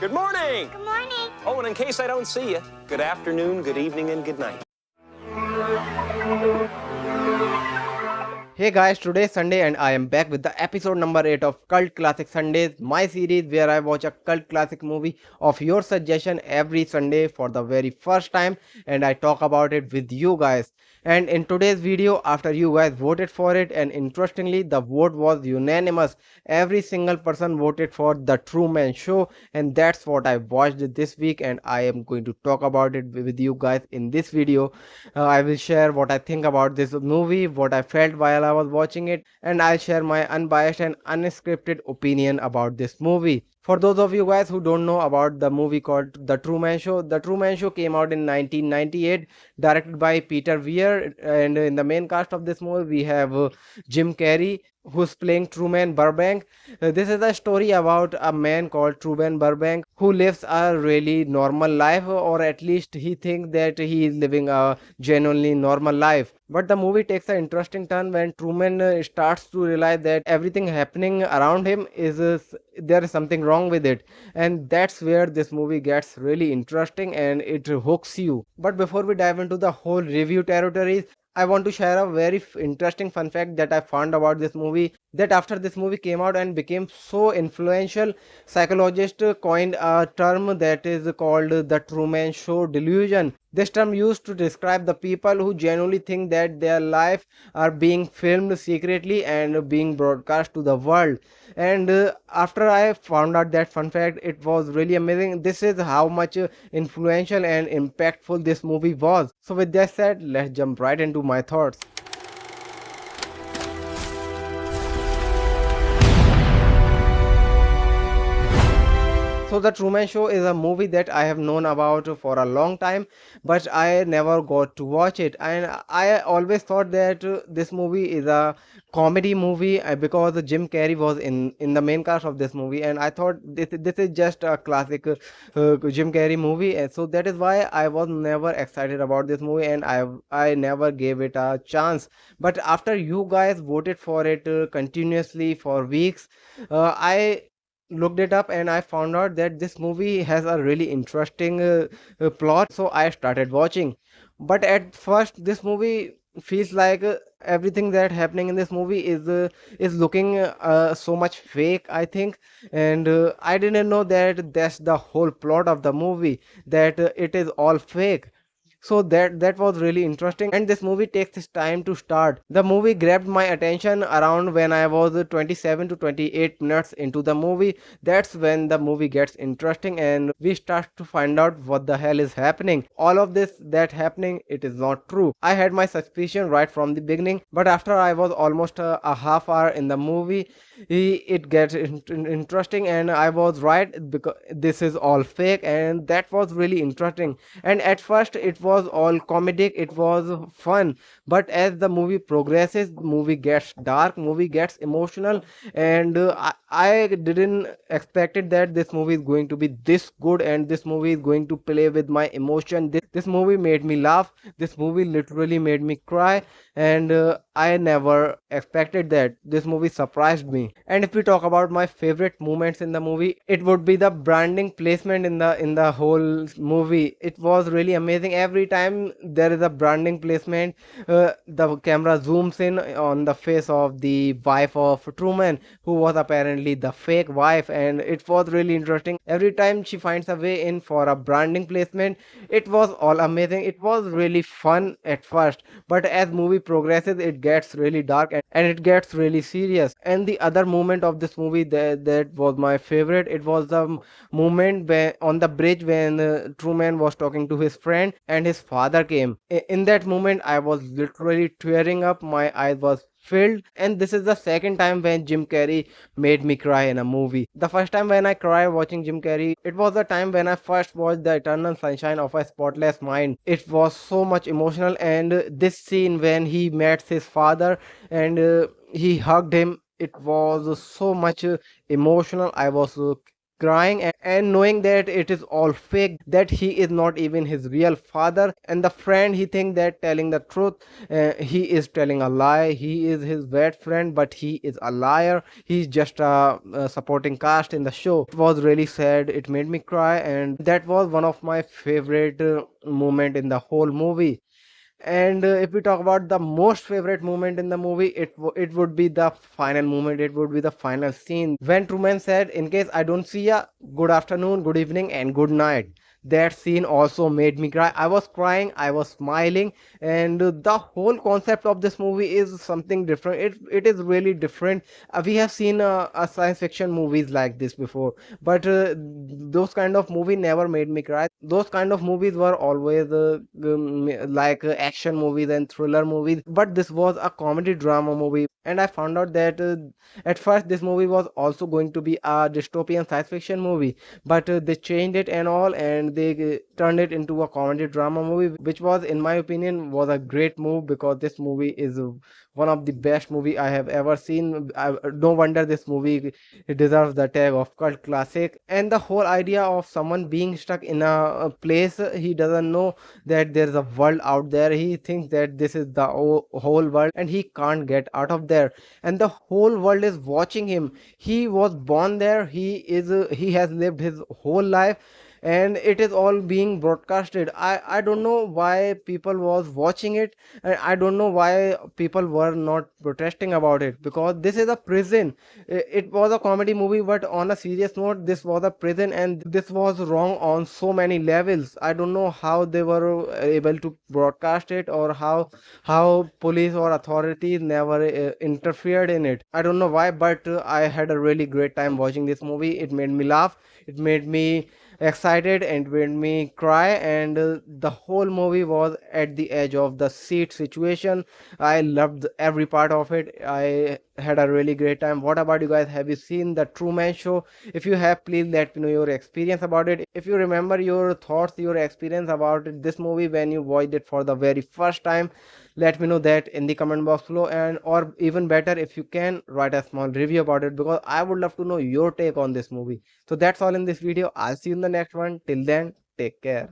Good morning. Good morning. Oh, and in case I don't see you, good afternoon, good evening, and good night. Hey guys, today is Sunday and I am back with the episode number 8 of Cult Classic Sundays, my series where I watch a cult classic movie of your suggestion every Sunday for the very first time and I talk about it with you guys. And in today's video, after you guys voted for it, and interestingly the vote was unanimous, every single person voted for The Truman Show, and that's what I watched this week and I am going to talk about it with you guys in this video. I will share what I think about this movie, what I felt while I was watching it, and I'll share my unbiased and unscripted opinion about this movie. For those of you guys who don't know about the movie called The Truman Show, The Truman Show came out in 1998, directed by Peter Weir, and in the main cast of this movie we have Jim Carrey, who's playing Truman Burbank. This is a story about a man called Truman Burbank who lives a really normal life, or at least he thinks that he is living a genuinely normal life. But the movie takes an interesting turn when Truman starts to realize that everything happening around him is there is something wrong with it, and that's where this movie gets really interesting and it hooks you. But before we dive into the whole review territories, I want to share a very interesting fun fact that I found about this movie, that after this movie came out and became so influential, psychologists coined a term that is called the Truman Show delusion. This term used to describe the people who genuinely think that their life are being filmed secretly and being broadcast to the world. And after I found out that fun fact, it was really amazing. This is how much influential and impactful this movie was. So with that said, let's jump right into my thoughts. So The Truman Show is a movie that I have known about for a long time, but I never got to watch it. And I always thought that this movie is a comedy movie because Jim Carrey was in the main cast of this movie, and I thought this is just a classic Jim Carrey movie, and so that is why I was never excited about this movie, and I never gave it a chance. But after you guys voted for it continuously for weeks, I looked it up and I found out that this movie has a really interesting plot, so I started watching. But at first this movie feels like everything that happening in this movie is looking so much fake, I think. And I didn't know that that's the whole plot of the movie, that it is all fake. So that was really interesting, and this movie takes its time to start. The movie grabbed my attention around when I was 27 to 28 minutes into the movie. That's when the movie gets interesting and we start to find out what the hell is happening. All of this that happening, it is not true. I had my suspicion right from the beginning, but after I was almost a half hour in the movie, it gets interesting and I was right, because this is all fake, and that was really interesting. And at first it was all comedic, it was fun, but as the movie progresses, movie gets dark, movie gets emotional, and I didn't expected that this movie is going to be this good and this movie is going to play with my emotion. This movie made me laugh, this movie literally made me cry, and I never expected that. This movie surprised me. And if we talk about my favorite moments in the movie, it would be the branding placement in the whole movie. It was really amazing. Every time there is a branding placement, the camera zooms in on the face of the wife of Truman, who was apparently the fake wife, and it was really interesting. Every time she finds a way in for a branding placement, it was all amazing. It was really fun at first, but as movie progresses, it gets really dark and it gets really serious. And the other moment of this movie that was my favorite, it was the moment when on the bridge when Truman was talking to his friend and his father came. In that moment I was literally tearing up, my eyes was filled, and this is the second time when Jim Carrey made me cry in a movie. The first time when I cried watching Jim Carrey, it was the time when I first watched The Eternal Sunshine of a Spotless Mind. It was so much emotional, and this scene when he met his father and he hugged him, it was so much emotional. I was crying and knowing that it is all fake, that he is not even his real father, and the friend he think that telling the truth, he is telling a lie. He is his bad friend, but he is a liar. He's just a supporting cast in the show. It was really sad, it made me cry, and that was one of my favorite moment in the whole movie. And if we talk about the most favorite moment in the movie, it would be the final moment. It would be the final scene when Truman said, "In case I don't see ya, good afternoon, good evening, and good night." That scene also made me cry. I was crying, I was smiling, and the whole concept of this movie is something different. It is really different. We have seen science fiction movies like this before, but those kind of movie never made me cry. Those kind of movies were always like action movies and thriller movies, but this was a comedy drama movie. And I found out that at first this movie was also going to be a dystopian science fiction movie, but they changed it and all, and they turned it into a comedy drama movie, which was, in my opinion, was a great move, because this movie is one of the best movie I have ever seen. No wonder this movie deserves the tag of cult classic. And the whole idea of someone being stuck in a place, he doesn't know that there's a world out there. He thinks that this is the whole world, and he can't get out of there, and the whole world is watching him. He was born there, he has lived his whole life, and it is all being broadcasted. I don't know why people was watching it, and I don't know why people were not protesting about it, because this is a prison. It was a comedy movie, but on a serious note, this was a prison, and this was wrong on so many levels. I don't know how they were able to broadcast it, or how police or authorities never interfered in it. I don't know why, but I had a really great time watching this movie. It made me laugh, it made me excited, and made me cry, and the whole movie was at the edge of the seat situation. I loved every part of it. I had a really great time. What about you guys? Have you seen the Truman Show? If you have, please let me know your experience about it. If you remember your thoughts, your experience about this movie when you watched it for the very first time, let me know that in the comment box below, and or even better, if you can write a small review about it, because I would love to know your take on this movie. So that's all in this video. I'll see you in the next one. Till then, take care.